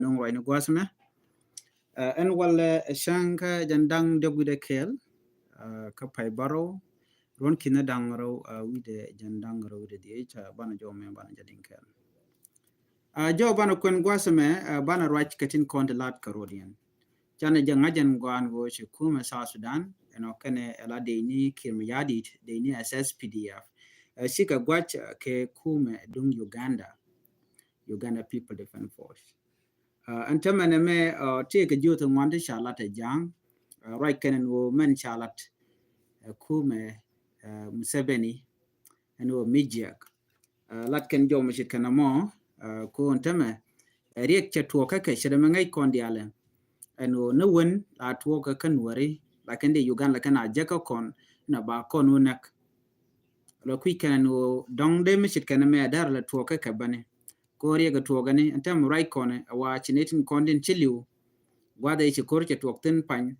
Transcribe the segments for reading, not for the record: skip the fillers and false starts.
nong roi no gwasme en wal shanka jandang de gude kel ka pai baro ron kina dang ro wide jandang ro de cha bana jo me bana jadin kel jo bana kwen gwasme bana rach katin konde lat karodian chana jangajan gwan go shi kuma sa Sudan eno kene ela de ni kirmiyadi de ni SSPDF sika gwach ke kuma dung Uganda People Defense Force antamane me take joto mwande charlotte jang right kenen wo men charlotte kume Museveni and wo mijak lat ken jo mashit kana mo ko antame riek chatwo kake shedama ngai kondiale eno no won atwo ka kanwari lakende Uganda kana jeka kon na ba kon unak lo kwikan wo dongde mashit kana me dar la two ka bane ko riega tuogani antam right kone wa chinetin kondin chiliu gwada ichi korche tuoktin pan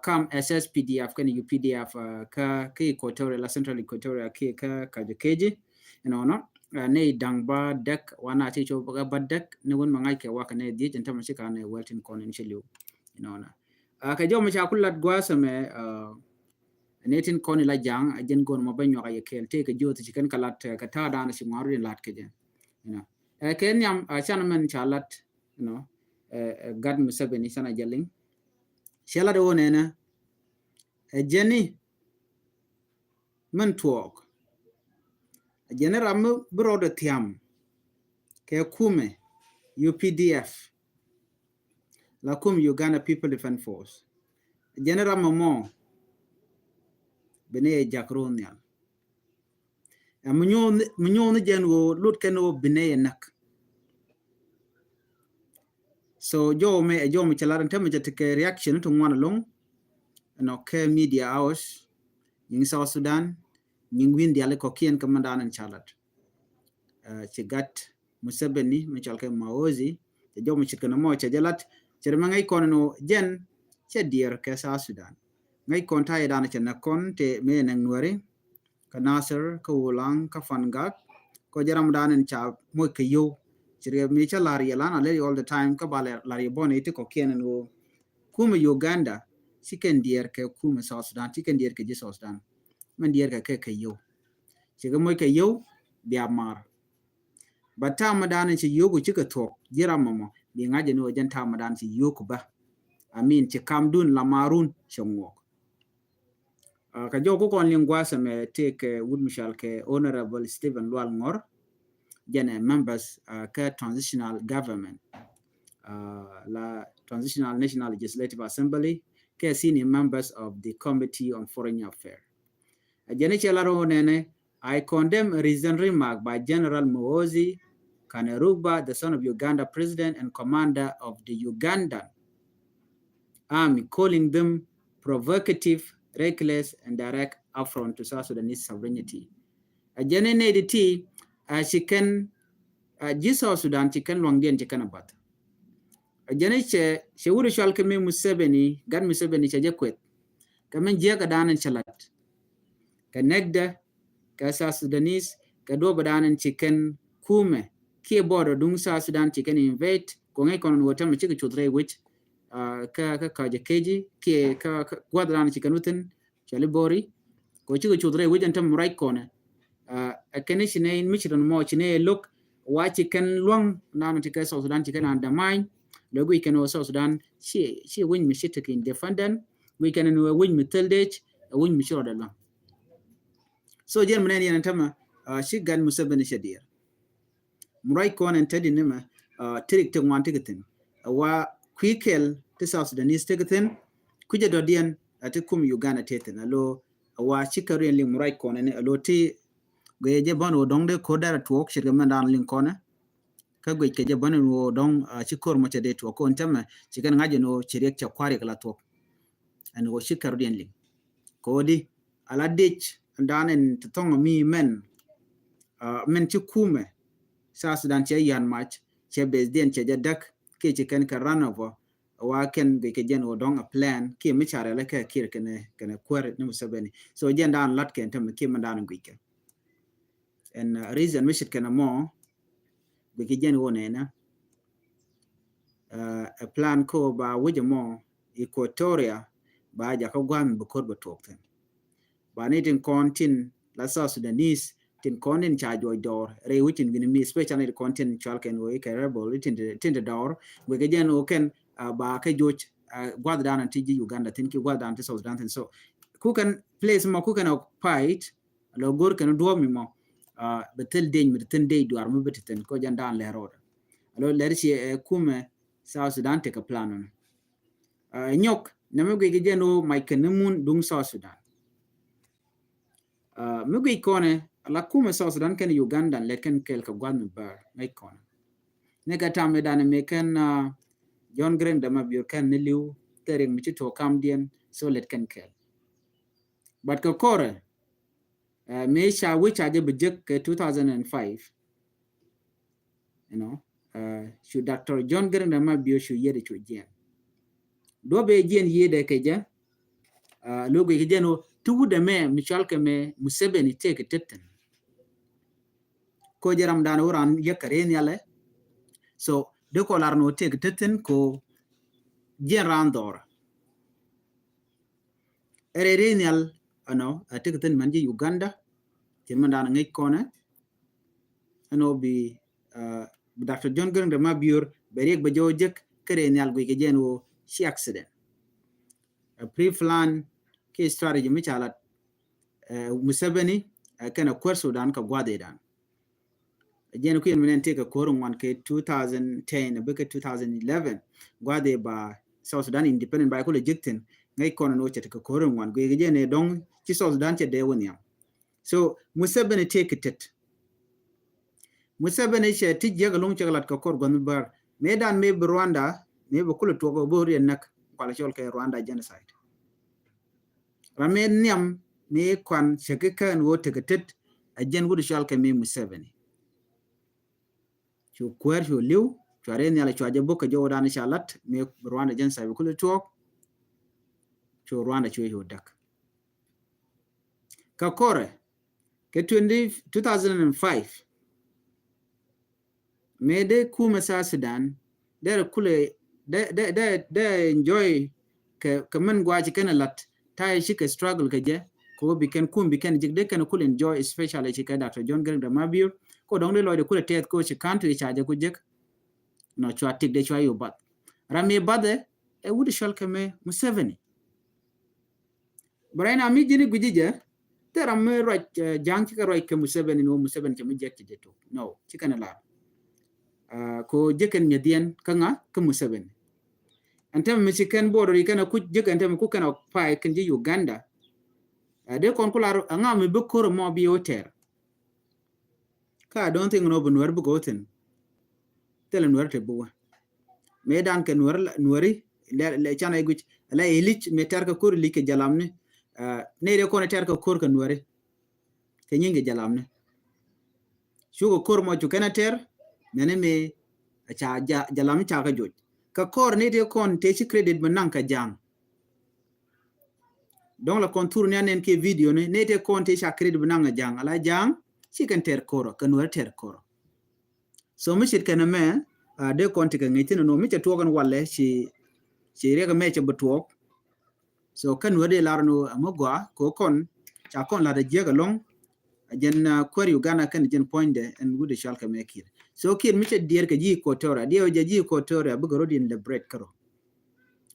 kam SSPDF kan UPDF ka Equatorial la Central Equatorial ka kajekeji no ne dangba dek wana chi cho ga badek ne won mangai ke wa kane di antam shika ne weltin kondin chiliu na ka jo macha kullat gwasame netin koni la jang ajen gon mo banyo ay kel te ka joti chikan kalat ka ta dana shi maru lat ke Kenyam chanaman chalat gad Museveni sana jaling shala do nena jeni man tuok jeni ram brodo tiam ke kume UPDF la Uganda People Defense Force jeni ram mo bene jakronial munyo jen wo lut keno bene nak so jo me chalaran temme jatike reaction to ngwana long no ke media hours ning South Sudan ning win diale ko kien kamandanan chalat chigat Museveni me chalke maozi jo me chikana mo chajalat cherma ngai kono jen che dier ke South Sudan ngai kon ta yadana chena kon te me nang nuare ka Nasser ka Wulang ka Fangak ko jaram danan cha mo ke yo chire mi cha lari yalana le all the time ka bale lari bonete ko kien no kuma Uganda chicken dier ke kuma South Sudan chicken dier ke South Sudan man dier ke yo chiga moy ke yo biya mar bata madan chi yo go chika tok jira mama bi ngaje no janta madan chi yo ku ba amin chi kamdun la marun chongo ka jo ko kon lingwa me take wood mishal ke honorable Stephen Lual Ngor jene members ka transitional government la Transitional National Legislative Assembly ke senior members of the Committee on Foreign Affairs. Jene chelaro nene, I condemn a recent remark by General Muhoozi Kainerugaba, the son of Uganda president and commander of the Ugandan army, calling them provocative, reckless, and direct affront to South Sudanese sovereignty. Jene nediti, she can, South Sudan, she can long den chicken about. Jene she would shall come Museveni, God Museveni chajekwet. Kamen jega danan chalat. Kanegda, ka South Sudanese, ka do badanan chicken kume. Ki border dung South Sudan chicken invade, kongai konon watam chika chudre which ka jakeji, ki ka guadanan chicken within, chalibori, ko chika chudre which antam right corner. A kanishine in Michigan mo chine look, watch chicken long, nan chika South Sudan chicken undermine. Logo we can also Sudan she win me shit in defendant we can win me tildage win me sure long so jen menen yan tama she gan Museveni shadir murai kon and tedi nima tirik te wan tigatin wa kwikel te South Sudanese tigatin kuje dodian atikum Uganda teten alo wa chikaru li murai kon ne alo ti goye ban o dongde ko dara tuok shirga dan lin kona ka gwe ke jabane wo don chikor mo chede to ko ntama chikan ngaje no chirek cha kware kala to an wo shikar den ling ko di ala dich ndanen to tongo mi men chikume South Sudan che yan match che bezden che jadak ke chikan ka ranovo wa ken be ke jen wo don a plan ke mi chare la ka kir kene kware no Museveni so jen dan lat ke ntama ke mandan gwike and reason mi shit kana mo Bikijen wonena plan ko ba wujemo Equatoria ba ja ko gwan bu kor ba tokten ba ne tin kontin la South Sudanese tin konin cha joy dor re witin gini mi especially the content chalken we rebel tin the dor we ga jen o ken ba ka joj gwad dan tiji Uganda tin ki gwad dan South Sudan so ku kan place mo ku kan fight lo gor kan do mi mo betel den mi tin dey duar mo betiten ko jan dan le roda alo le ci kume South Sudan te ka plan nyok na me ga jen o mai kan mun dung South Sudan me ga ikone la kume South Sudan ken Uganda le ken kel ka gwad mi bar mai kon ne ga tam dan me ken John Greng da ma biur ken ne liu tereng mi to kam dien so let ken kel but ka kore me sha which aje bejek 2005 you know should Dr. John Greng da ma biur shu yede chu jen do be jen yede ke ja logo ke jeno tu de me Michal ke me Museveni take tetten ko jaram dan oran yakare nyale so de ko lar no take tetten ko jen randor ere nyal ano take tetten manje Uganda jen mandana ngai kona ano bi Dr. John Greng da ma biur berek ba jojek kare nyal go ke jeno shi accident a pre-plan ke strategy mi chalat Museveni kana kwar Sudan ka gwade dan jen ku yen take a korun one ke 2010 beke 2011 gwade ba South Sudan independent by ko jikten ngai kono no chete ka korun one go jen dong ci South Sudan che de wonya so Museveni take it Museveni che ti jega long chagalat ka kor gon bar medan me Rwanda me be kula to go bori nak kwala chol ke Rwanda genocide ramen nyam me kwan cheke kan wo teketet a jen wudu chal ke me Museveni chu kwer chu liu chare ne ala chaje boka jo dan chalat me Rwanda genocide be kula to chu Rwanda chu yo dak ka kore ke 2005 me de kuma South Sudan de kule de enjoy ke men gwaji kana lat tai shi ke struggle ke je ko biken jik de kana kule enjoy especially shi ka Dr. John Greng da Mabior ko dong de loide kule tet ko shi country chaje ku jek no chwa tik de chwa yo bat rami bade e wudi shal ke me Museveni braina mi jini gujije tera me right jang ki ka right ke Museveni no Museveni ke mi jek je to no shi kana la ko jeken nyadien kanga ke Museveni antem Michigan border ikana ku jeken tem ku kana pai kenji Uganda de kon kula anga mi bukoro mo bi hotel ka don't think no bunwer bu goten tele nwer te buwa medan ke nweri le chana iguch la elich meter ka kur like jalamne ne de kon ter ka kur ka nweri ke nyinge jalamne shugo kur mo ju kana ter nene me cha jalam cha ka joj ka kor ne de kon te chi credit manan ka jang donc la contour ne anen ke video ne te kon te cha credit manan ka jang ala jang chi kan ter koro kan wer ter koro so mi chit kana me de kon te ka ngitin no mi cha to kan walle chi re ka me cha butok so kan wer de lar no amogwa ko kon cha kon la de je ga long jen kwari Uganda kan jen point de en gude shal ka me kir so kir mi che dier ka ji ko tora dio je ji ko tora bu garo din le break karo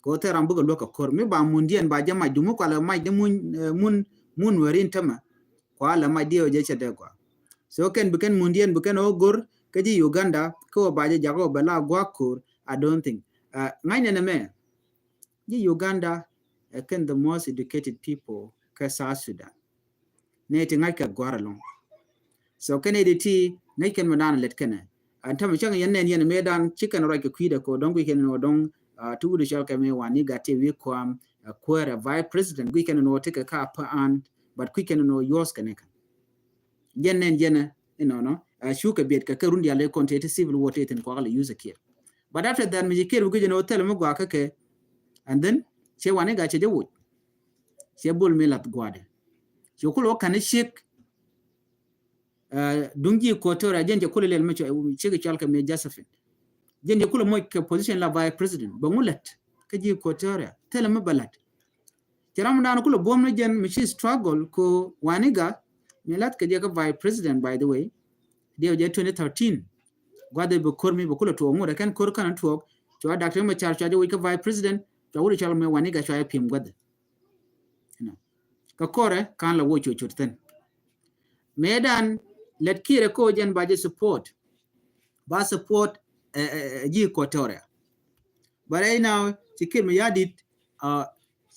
ko teram bu lo ka kor mi ba mundien ba jama dumu ko la mai de mun werin tama ko ala mai dio je che de ko so ken bu ken mundien bu ken ogor ka ji Uganda ko ba je jago bala gwa kur I don't think ngai ne me ji Uganda ken the most educated people ka South Sudan ne ti ngai ka gwara long so ken editi ngai ken manan let ken antam chang yen medan chicken right ke kwida ko dong ken no dong tu de shal ke me wani gate we kwam kwera vice president we ken no take a car per an but we ken no yours ken yen no shuka biet ka rundi ale content civil war ten ko ala use ke but after that me ke ru ke no tel mo gwa ke and then che wani ga che wo che bol me lat gwade so kulo kan shek dungi ko tora jenje kulel me che chal ka me Josephine jen yakula moy ke position la vice president bangulat ka ji Equatoria tele ma balat jaram dan kula bom na jen mi struggle ko waniga milat ka je ka vice president by the way dia je 2013 gwade be kormi be kula to ngore kan kor kan to cho Dr. Machar cho je ka vice president cho wuri chalo me waniga cho pim gwade ka kore kan la wo cho churten medan let kire ko jen ba je support ji Equatoria but right now tikir me yadit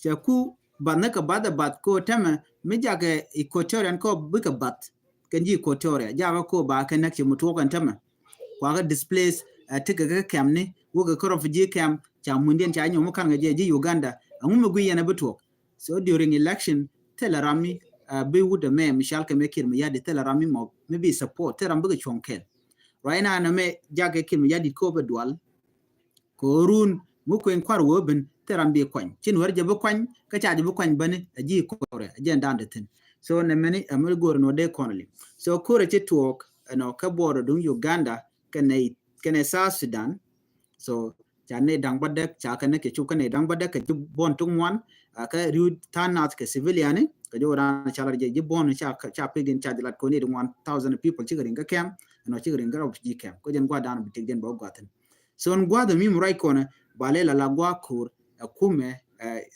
chaku banaka bada bat ko tama me jaga Equatorian ko bika bat kan ji Equatoria jaga ko ba kan nak mutu kan tama kwa ga displace tika ga kam ne wo ga refugee camp cha munden cha nyomo kan ga ji Uganda angume guyena beto so during election tela rami be would me Michel ke mekir me yadit tela rami mo me be support tera mbuga chonkel right now na me jaga kim yadit ko be dual ko run mu ko en kwar wo ben terambe kwan chin warje be kwan ka chaaje be kwan bane aji kore ajen dande tin so ne meni amel gor no de konali so kore che tuok no ka boro dum Uganda kene South Sudan so chane dang badek cha kane ke chu kane dang badek ke bon tungwan ka ru tanat ke civilian ka jora chala je bon cha pegin cha dilat ko ni 1000 people chigarin ka kem no chigarin ga refugee camp ko jen gwa dan bitig den bo gwaten so on gwa the mim right corner balela la gwa kur kume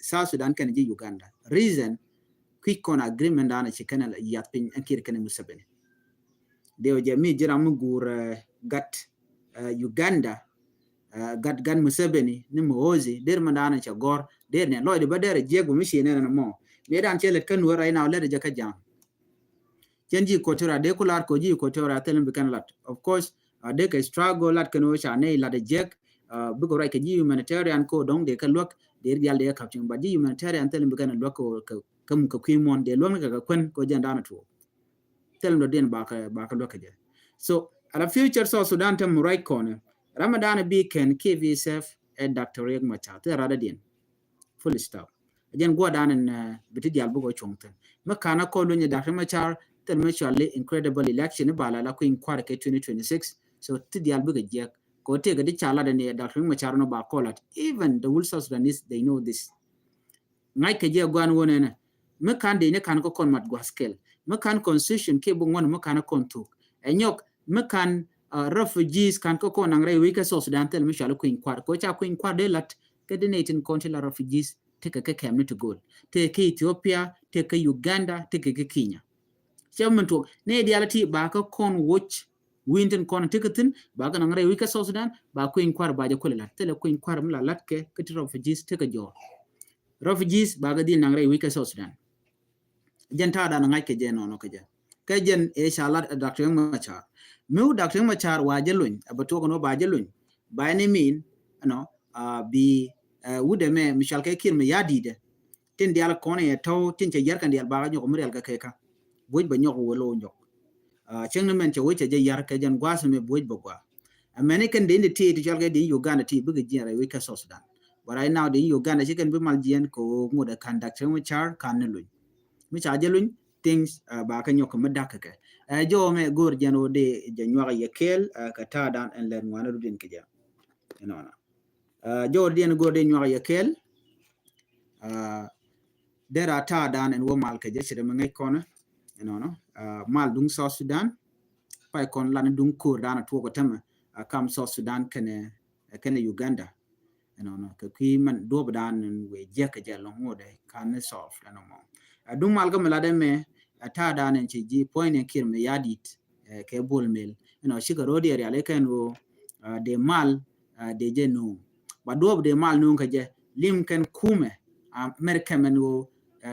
South Sudan kan ji Uganda reason quick con agreement ana chikana yat pin ankir kan musabene deo je mi jira mu gur gat Uganda gat gan musabene ni mozi der mandana cha gor der ne loide ba der jego mi shine na mo me dan chelet kan wora ina le de ka jam jenji Equatoria de kular ko ji Equatoria telen bikan lat of course de ka struggle lat kan wo cha ne la de jeg bugo right ka ji humanitarian ko dong de ka lok de real de ka tin ba ji humanitarian telen bikan lok ko kam ka kwimon de long ka kwen ko janda na to telen do den ba ka lok je so at a future so Sudan tam right corner Ramadan be can KVSF and Dr. Riek Machar te rada den full stop again go down and biti dial bugo chongten makana ko lo ni Dr. Machar tel actually incredible election ba la ko inquire ke 2026 so ti dial bugo je ko te ga di chala de Dr. Machar no ba kolat even the whole South Sudanese they know this ngai ke je gwan wona na makan de ne kan ko kon mat gwaskel makan constitution ke bu ngon makan kon tu enyok makan refugees kan ko kon ngre wi ka South Sudan tel actually ko inquire ko cha ko inquire de lat ke de 18 country la refugees take a came to goal take Ethiopia take Uganda take Kenya chairman to ne reality ba ka kon watch winten kon tikatin ba ga ngare wi ka South Sudan ba ko inquire ba je ko la tele ko inquire mla latke ke refugees take jo refugees ba ga din ngare wi ka South Sudan jenta da ngai ke je no ke je ke jen e shalat Dr. Machar meu Dr. Machar wa jelun abato ko no ba jelun ba ni min no bi wude me Michel ke kir me yadide tin dial kone e taw tin che yar kan dial ba nyoko murial ka keka boj ba nyoko wolo nyok cheng men che woche je yar ke jan gwas me boj ba gwa American de ti ti jalga di Uganda ti buga jira we ka South Sudan but right now the Uganda chicken be mal jien ko ngoda conduct mo char kan lu mi cha je luñ things ba ka nyoko madaka ke jo me gor jano de janwa ye kel ka ta dan en len wana du din ke ja no Jordan go de nywa yakel dera ta dan en wo mal ke je de ngay kono no mal dung South Sudan pay kon lan dung ko dan to ko tam kam South Sudan kene Uganda no ke ki man do dan we je ke je lo ngode kan solve no mo dung mal ga mala de me ta dan en ji point en kir me yadit ke bol mel shiga rodi ya le kan wo de mal de je no ba do de mal nun ka je lim kan kume America men wo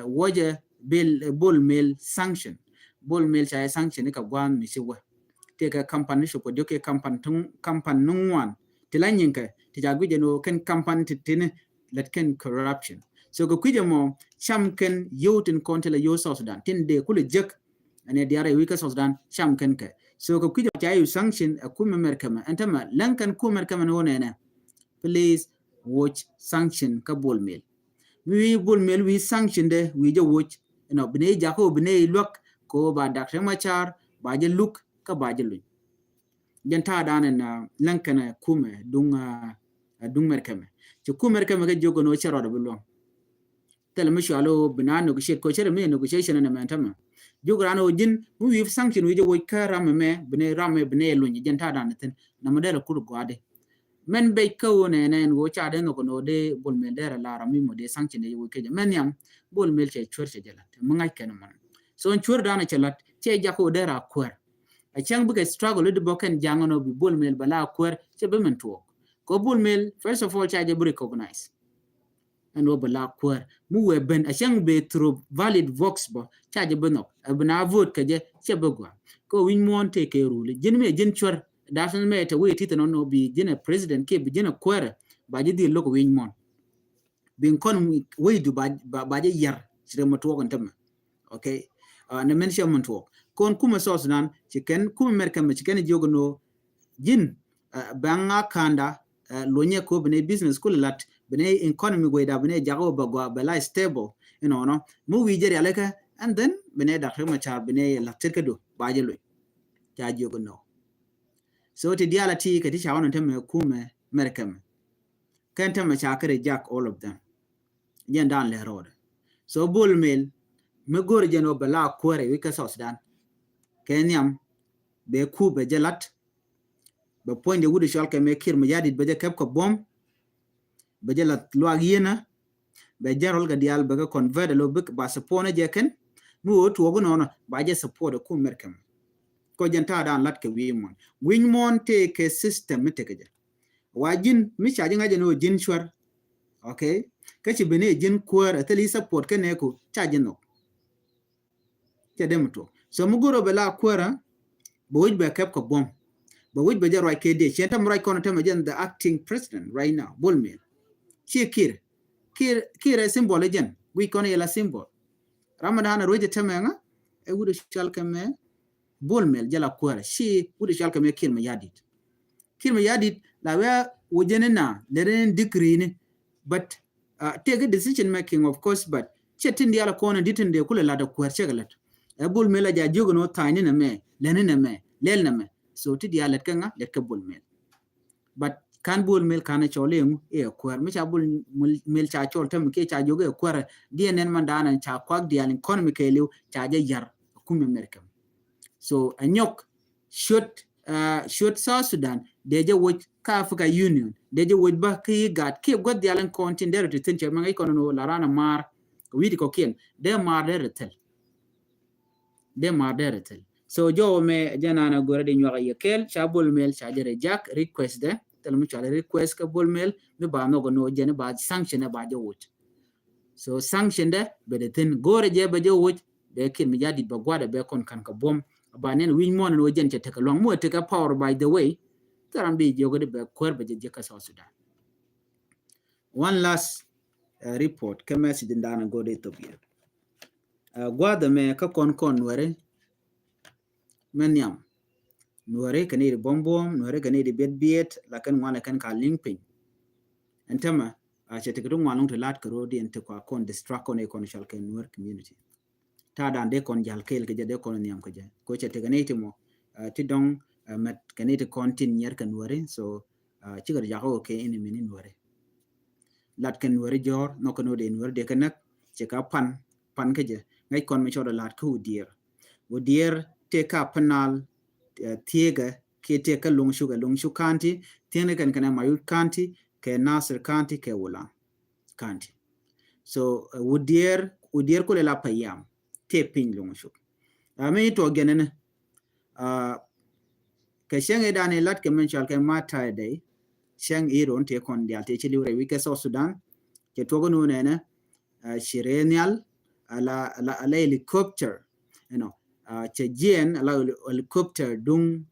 woje bill bol mail sanction cha sanction ka gwan mi siwa te ka company so ko doke company nun wan tilanyin ka ti jagu je no kan company tin let kan corruption so ko kuje mo cham kan yotin kontela yo South Sudan tin de kule jek ane diare wika South Sudan cham kan ka so ko kuje cha yu sanction kuma America man antama lankan kuma America man wona ne please watch sanction ka bol mail we sanction de we je watch bine jako bine look ko ba Dr. Machar ba je look ka ba je luñ janta danen lankana kume dung merkeme ci kumer keme ke jogo no chero bulong tel misho alo bina negotiate ko chere me negotiation na mentama jograno jin mu wi sanction wi jo ka rame bine lunyi janta danen na modelo kur gwade men be ko ne go cha de no no de bol mel de la rami mo de sanction de ke men yam bol mel che chwer che jala mo ngai ken man so chwer dana che lat che jako de ra kwer a chang bu ke struggle de boken jangono bi bol mel bala kwer che be men to ko bol mel first of all cha je recognize and wo bala kwer mu we ben a chang be through valid vox bo cha je benok bna vote ke je che be gwa ko win mon te ke rule jin me jin chwer dasan me te we tita no bi jina president ke bi jina kwere ba ji di loko win mon bin kon we du ba je yar sire mo to kon tam okay na mention mon to kon kuma so sunan chicken kuma merka me chicken jogo no jin banga kanda lonye ko bene business ko lat bene economy go da bene jago ba go ba stable you know no mu wi jere alaka and then bene da khema char bene la terkedo ba je lo ja jogo no so ti diala ti ka ti shawana temme kume merkem kan temme chakare jack all of them yen dan le road so bol mel me gor jeno bala kore wi ka Sudan kenyam be ku be jalat be point de wudu shalke me kir me yadit be kep ko bom be jalat lo agiyena be jarol ga dial be ko convert lo be ba sapone jeken mu wotu ogo no ba je support ku merkem ko janta dan lat ke win mon te ke system te ke wajin mi chaji ngaje no jin shwar okay kachi bene jin kwar atali support ke ne ko chaji no ke dem to so mugoro bela kwara bo wit be kep ko bom bo wit be jar right ke de chenta right kono te majen the acting president right now bolmel chi kir symbol again we kono yela symbol ramadan roje temenga e wudu shalke me bolmel jala kwara shi wudu shalke me kir me yadit la we wojenena leren degree but take a decision making of course but chetin dia la kona ditin de kula la da kwar chegalat e bolmel ja jogo no tani na me lenina me lelna me so ti dia let kanga let ka bolmel but kan bolmel kana cholemu e kwar me cha bolmel cha chol tam ke cha jogo e kwar dien mandana cha kwak dia economic eliu cha ja yar kume merkam so anyok should South Sudan deje woj ka Africa Union deje woj ba ki gat ki god dialen kontin der tin che mangai kono no larana mar widi ko ken de mar der tel so jo me janana gore de nyoga yekel cha bol mel cha jere jack request de tel mu cha request ka bol mel me ba no go no jene ba sanction ba jo woj so sanction de be de tin gore je ba jo woj de kin mi jadi ba gwada be kon kan ka bom banen win mon no jen take long mo take power by the way taram bi jogo de be kor be je ka South Sudan one last report ke message ndana go de Ethiopia gwada me ka kon were menyam nuare kane de bombom nuare kane de bet la kan wana kan ka linkpin entama a che take dum walong to lat ko de ente ko kon distract on economic kan nuare community ta dan de kon jal kel ke de kon niam ko je ko che teganeti mo ti dong met kaneti kontin nyer kan wore so ci gar jaxo ke ene minin wore lat kan wore jor no ko no de wore de kan ci ka pan ke je ngay kon mi chodo lat ko dier te ka panal tiega ke te ka lungshu kanti tene kan kana mayut kanti ke nasir kanti ke wula kanti so udier ko le la payam te pin lungshu ame to genene ke sheng edane lat ke menchal ke mata day sheng iron te kon dial te chili re wike South Sudan ke togo no nene shirenial ala helicopter you know che gen ala helicopter dung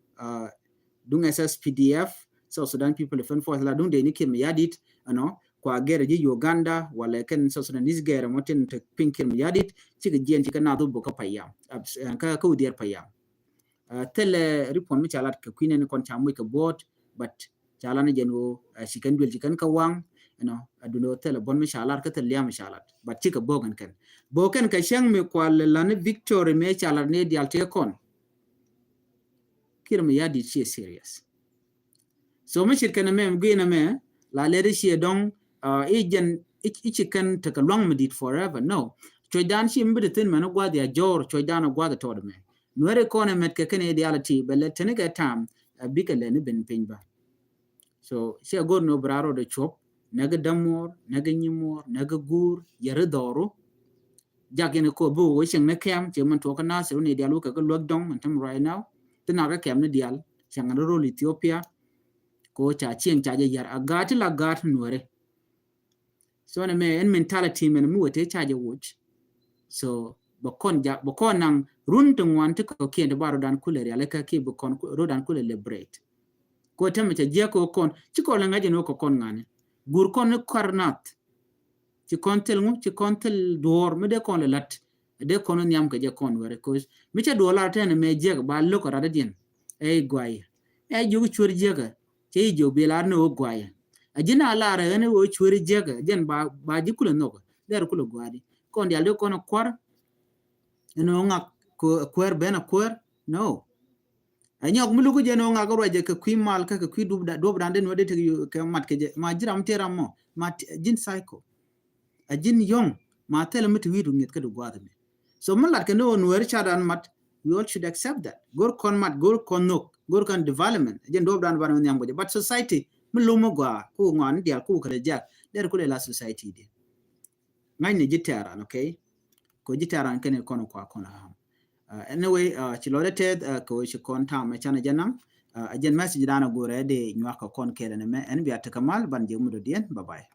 SSPDF South Sudan People Defense Force la dung de ni kim yadit you know kwa gere ji Uganda wala ken South Sudanese gere moten te pinkim yadit ci gen ci kana do boka payam ka ko dier payam tele ripon mi chalat ke kwinen kon chamu ke bot but chalana jeno sikan dul sikan ka wang you know aduno tele bon mi chalat ka tele yam chalat but ci ka bogan kan boken ka shang mi kwal lan victory me chalat ne dial te kon kirma yadi chi serious so me shit kana me gina me la le shi dong agent ichikan take a long medit forever no choidan shi mbide tin man gwa dia jor choidan gwa da tod me nuere kone met ke kene ideality bele tenega tam bikale ni ben pinba so she go no braro de chop naga damor naga nyimor naga gur yare doro jagene ko bo wo sing ne kem che man to kana se ni dialu ka lok dong man tam right now tena ga kem ne dial sing ro Ethiopia ko cha chieng cha yar agat la gat nuere so na me en mentality men mu wote cha je watch so bokon nang run to wan to ko kende baro dan kule ya leka ki bokon ro dan kule liberate ko teme cha je ko kon ci ko la ngaje no ko kon ngane gur kon kornat ci kontel mu ci kontel dor me de kon lat de kon nyam ke je kon were ko mi cha dollar ten me je ba lo ko rada din e gwaye e jugu chur je ga ci jo belar no gwaye ajina la ra ne wo chur je ga jen ba ji kule no der kule gwadi kon dia le kon kwar no ngak ko kwer bena kwer no anyok mulugo je no ngak roje ke kwi mal ka kwi dub den wede te ke mat ke je ma jiram teram mo ma jin psycho a jin yong ma tele mit widu ngit ke do gwada me so malat ke no wer chadan mat we all should accept that gor kon mat gor kon nok gor kan development jen dub dan ban nyam go but society mulumo gwa ku ngan dia ku ka jak der ku la society de ngai ne jitara okay ko jitaran kene kono kwa kona anyway chilore ted ko shi kon ta me chana janam ajen message dana gore de nyaka kon kele ne me en biata kamal ban je mudo dien bye bye